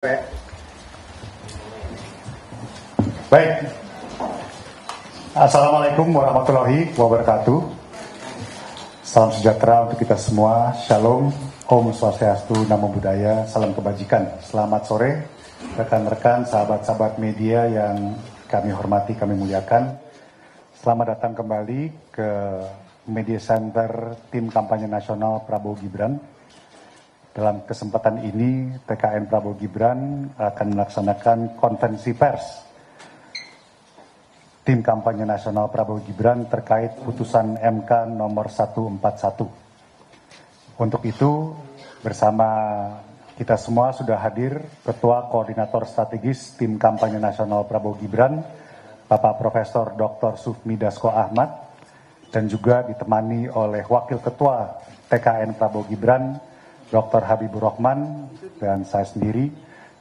Baik, Assalamualaikum warahmatullahi wabarakatuh. Salam sejahtera untuk kita semua. Shalom, Om Swastiastu, Namo Buddhaya, salam kebajikan. Selamat sore, rekan-rekan, sahabat-sahabat media yang kami hormati, kami muliakan. Selamat datang kembali ke Media Center Tim Kampanye Nasional Prabowo Gibran. Dalam kesempatan ini, TKN Prabowo Gibran akan melaksanakan konferensi pers Tim Kampanye Nasional Prabowo Gibran terkait putusan MK nomor 141. Untuk itu, bersama kita semua sudah hadir Ketua Koordinator Strategis Tim Kampanye Nasional Prabowo Gibran, Bapak Profesor Dr. Sufmi Dasko Ahmad, dan juga ditemani oleh Wakil Ketua TKN Prabowo Gibran, Dr. Habibur Rahman, dan saya sendiri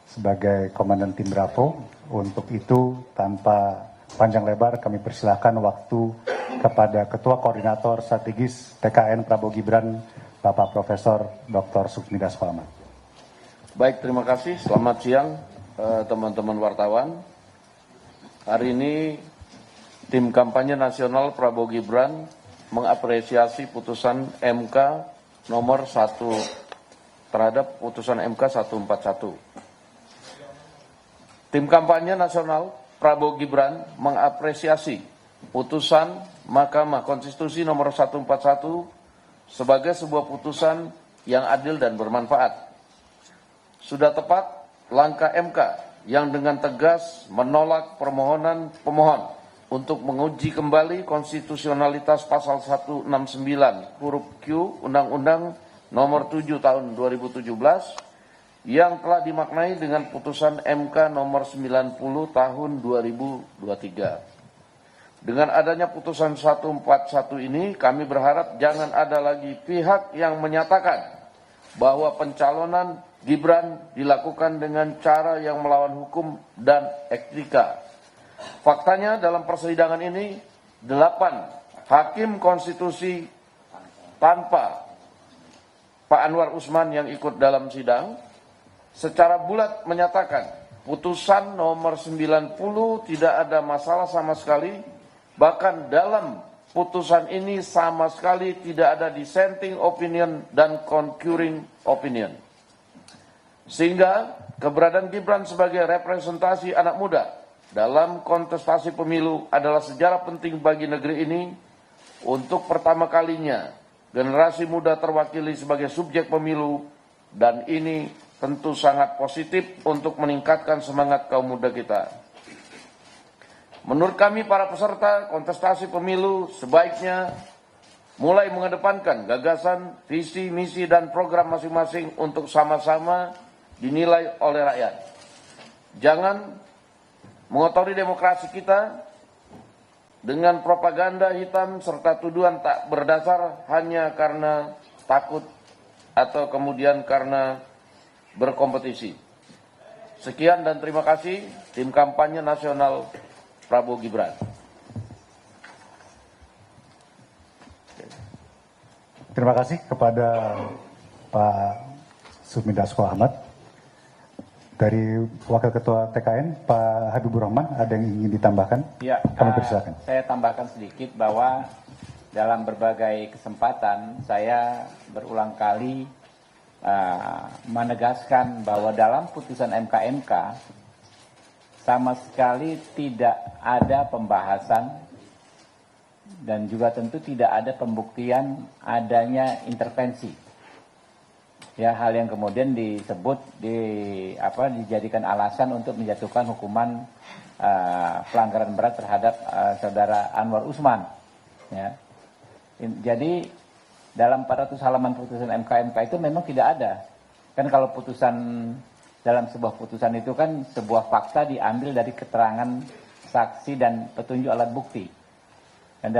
sebagai Komandan Tim Bravo. Untuk itu, tanpa panjang lebar, kami persilahkan waktu kepada Ketua Koordinator Strategis TKN Prabowo Gibran, Bapak Profesor Dr. Sufmi Dasko Ahmad. Baik, terima kasih. Selamat siang teman-teman wartawan. Hari ini Tim Kampanye Nasional Prabowo Gibran mengapresiasi putusan MK nomor 1 terhadap putusan MK 141. Tim Kampanye Nasional Prabowo Gibran mengapresiasi putusan Mahkamah Konstitusi nomor 141 sebagai sebuah putusan yang adil dan bermanfaat. Sudah tepat langkah MK yang dengan tegas menolak permohonan pemohon untuk menguji kembali konstitusionalitas pasal 169 huruf Q Undang-Undang nomor 7 tahun 2017 yang telah dimaknai dengan putusan MK nomor 90 tahun 2023. Dengan adanya putusan 141 ini, kami berharap jangan ada lagi pihak yang menyatakan bahwa pencalonan Gibran dilakukan dengan cara yang melawan hukum dan etika. Faktanya dalam persidangan ini 8 hakim konstitusi tanpa Pak Anwar Usman yang ikut dalam sidang secara bulat menyatakan putusan nomor 90 tidak ada masalah sama sekali, bahkan dalam putusan ini sama sekali tidak ada dissenting opinion dan concurring opinion. Sehingga keberadaan Gibran sebagai representasi anak muda dalam kontestasi pemilu adalah sejarah penting bagi negeri ini. Untuk pertama kalinya generasi muda terwakili sebagai subjek pemilu, dan ini tentu sangat positif untuk meningkatkan semangat kaum muda kita. Menurut kami para peserta kontestasi pemilu sebaiknya mulai mengedepankan gagasan, visi, misi, dan program masing-masing untuk sama-sama dinilai oleh rakyat. Jangan mengotori demokrasi kita dengan propaganda hitam serta tuduhan tak berdasar hanya karena takut atau kemudian karena berkompetisi. Sekian dan terima kasih. Tim Kampanye Nasional Prabowo Gibran. Terima kasih kepada Pak Sufmi Dasko Ahmad. Dari Wakil Ketua TKN, Pak Habibur Rahman, ada yang ingin ditambahkan? Ya, kami persilakan. Saya tambahkan sedikit bahwa dalam berbagai kesempatan saya berulang kali menegaskan bahwa dalam putusan MK sama sekali tidak ada pembahasan dan juga tentu tidak ada pembuktian adanya intervensi. Ya, hal yang kemudian disebut dijadikan alasan untuk menjatuhkan hukuman pelanggaran berat terhadap saudara Anwar Usman. Ya. Jadi dalam 400 halaman putusan MK itu memang tidak ada. Kan kalau putusan dalam sebuah putusan itu kan sebuah fakta diambil dari keterangan saksi dan petunjuk alat bukti. Dan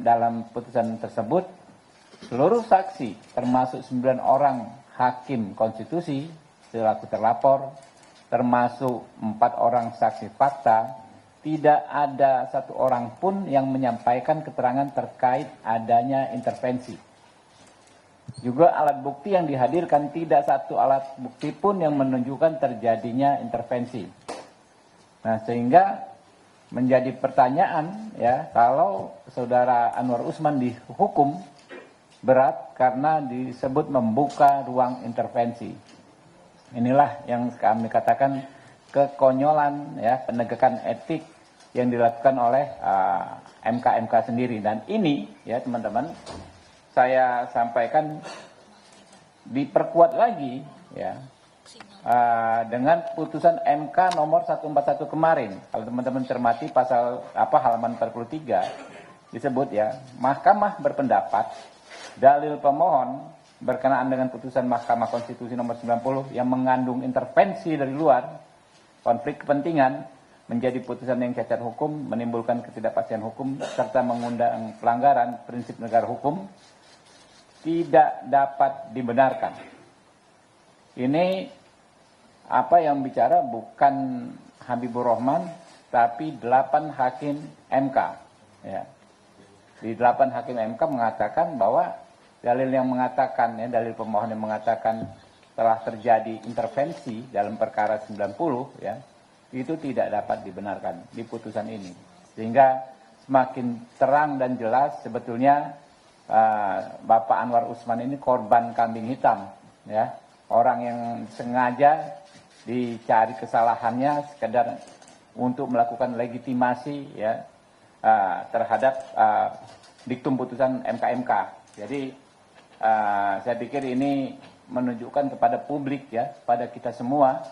dalam putusan tersebut seluruh saksi termasuk 9 orang hakim konstitusi selaku terlapor, termasuk 4 orang saksi fakta, tidak ada satu orang pun yang menyampaikan keterangan terkait adanya intervensi. Juga alat bukti yang dihadirkan tidak satu alat bukti pun yang menunjukkan terjadinya intervensi. Nah, sehingga menjadi pertanyaan ya, kalau saudara Anwar Usman dihukum berat karena disebut membuka ruang intervensi. Inilah yang kami katakan kekonyolan ya, penegakan etik yang dilakukan oleh MK-MK sendiri. Dan ini ya teman-teman, saya sampaikan diperkuat lagi ya dengan putusan MK nomor 141 kemarin. Kalau teman-teman cermati pasal halaman 43 disebut ya, Mahkamah berpendapat dalil pemohon berkenaan dengan putusan Mahkamah Konstitusi nomor 90 yang mengandung intervensi dari luar, konflik kepentingan, menjadi putusan yang cacat hukum, menimbulkan ketidakpastian hukum, serta mengundang pelanggaran prinsip negara hukum, tidak dapat dibenarkan. Ini apa yang bicara bukan Habibur Rahman, tapi 8 hakim MK. Ya. Di 8 hakim MK mengatakan bahwa dalil yang mengatakan, ya, dalil pemohon yang mengatakan telah terjadi intervensi dalam perkara 90, ya, itu tidak dapat dibenarkan di putusan ini. Sehingga semakin terang dan jelas sebetulnya Bapak Anwar Usman ini korban kambing hitam, ya, orang yang sengaja dicari kesalahannya sekedar untuk melakukan legitimasi ya terhadap diktum putusan MK-MK. Jadi saya pikir ini menunjukkan kepada publik ya, pada kita semua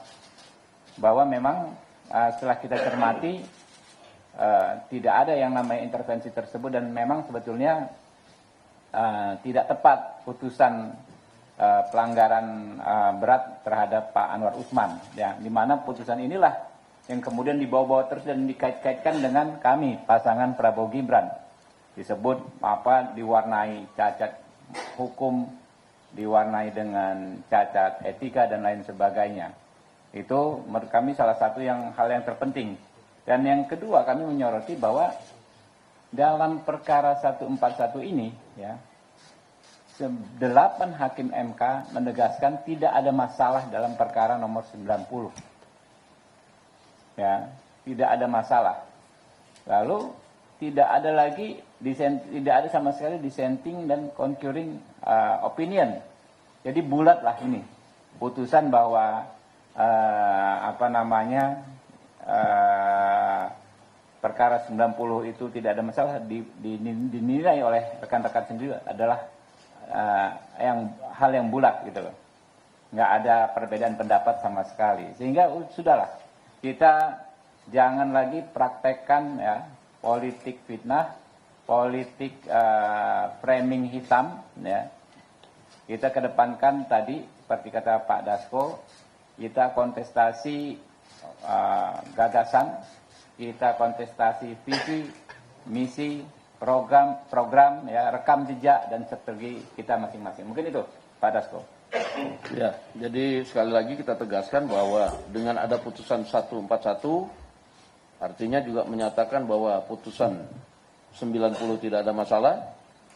bahwa memang setelah kita cermati tidak ada yang namanya intervensi tersebut, dan memang sebetulnya tidak tepat putusan pelanggaran berat terhadap Pak Anwar Usman, ya, di mana putusan inilah yang kemudian dibawa-bawa terus dan dikait-kaitkan dengan kami pasangan Prabowo Gibran, disebut diwarnai cacat hukum, diwarnai dengan cacat etika dan lain sebagainya. Itu menurut kami salah satu hal yang terpenting. Dan yang kedua, kami menyoroti bahwa dalam perkara 141 ini ya, 8 hakim MK menegaskan tidak ada masalah dalam perkara nomor 90. Ya, tidak ada masalah. Lalu tidak ada sama sekali dissenting dan concurring opinion. Jadi bulatlah ini putusan bahwa perkara 90 itu tidak ada masalah, dinilai oleh rekan-rekan sendiri adalah hal yang bulat gitu loh. Nggak ada perbedaan pendapat sama sekali. Sehingga sudahlah, kita jangan lagi praktekkan ya politik fitnah, politik framing hitam ya. Kita kedepankan tadi seperti kata Pak Dasko, kita kontestasi gagasan, kita kontestasi visi, misi, program ya, rekam jejak dan strategi kita masing-masing. Mungkin itu Pak Dasko. Ya, jadi sekali lagi kita tegaskan bahwa dengan ada putusan 141 artinya juga menyatakan bahwa putusan 90 tidak ada masalah,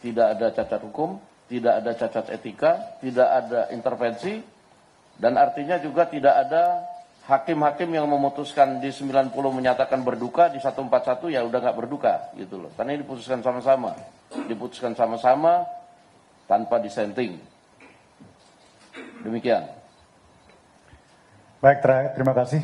tidak ada cacat hukum, tidak ada cacat etika, tidak ada intervensi, dan artinya juga tidak ada hakim-hakim yang memutuskan di 90 menyatakan berduka, di 141 ya udah nggak berduka gitu loh. Karena ini diputuskan sama-sama tanpa dissenting. Demikian. Baik, terima kasih.